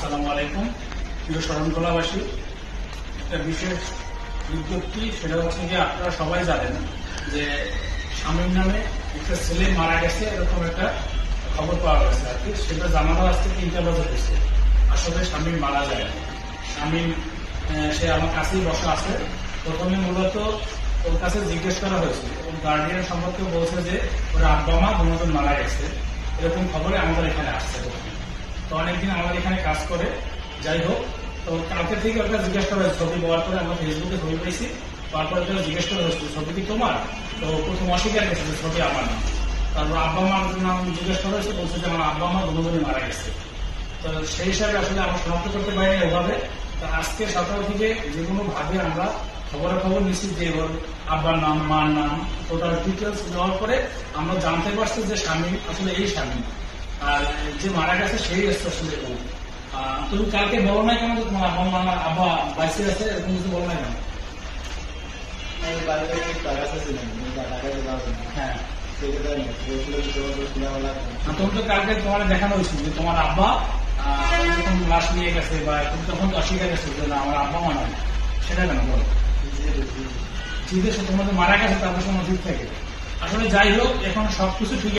আসসালামু আলাইকুম। প্রিয় শরণখোলাবাসী, একটা বিশেষ বিজ্ঞপ্তি, সেটা হচ্ছে যে আপনারা সবাই জানেন যে শামীম নামে একটা ছেলে মারা গেছে, এরকম একটা খবর পাওয়া গেছে আর কি। সেটা জানানো আজ থেকে 3টা বাজে হয়েছে। আসলে শামীম মারা যায় না। শামীম সে আমার কাছেই বসা আছে। প্রথমে মূলত ওর কাছে জিজ্ঞেস করা হয়েছে, ওর গার্ডিয়ান সম্পর্কে বলছে যে ওর আব্বা মা দুজন মারা গেছে, এরকম খবরে আমাদের এখানে আসছে। তো অনেকদিন আমাদের এখানে কাজ করে। যাই হোক, তো কালকে থেকে ওটা জিজ্ঞেস করা হয়েছে। ছবি পাওয়ার পরে আমরা ফেসবুকে ছবি পেয়েছি, তারপরে ওটা জিজ্ঞেস করা হয়েছে ছবি কি তোমার। তো প্রথম অস্বীকার করছে যে ছবি আমার নাম। তারপর আব্বা মার নাম জিজ্ঞেস করা হয়েছে, বলছে যে আমার আব্বা মা দুজনই মারা গেছে। তো সেই হিসাবে আসলে আমরা শনাক্ত করতে পারিনি ওভাবে। তো আজকে সকাল থেকে যে কোনো ভাবে আমরা খবরাখবর নিচ্ছি যে ওর আব্বার নাম, মার নাম, টোটাল ডিটেলস দেওয়ার পরে আমরা জানতে পারছি যে শামীম আসলে এই শামীম, আর যে মারা গেছে সেই আসলে ও। তুমি কালকে বলো না কেন যে তোমার আব্বা মা আব্বা বাইসে আছে, এরকম কিছু বলো না কেন? হ্যাঁ, তুমি তো কালকে তোমার দেখানো হয়েছিল যে তোমার আব্বা যখন লাশ নিয়ে গেছে, বা তুমি তখন অস্বীকার গেছে যে না আমার আব্বা মা নয়, সেটা কেন বলো? ঠিক আছে, তোমাদের মারা গেছে, তারপর তোমার ঠিক থাকে। আসলে যাই হোক, এখন সবকিছু ঠিক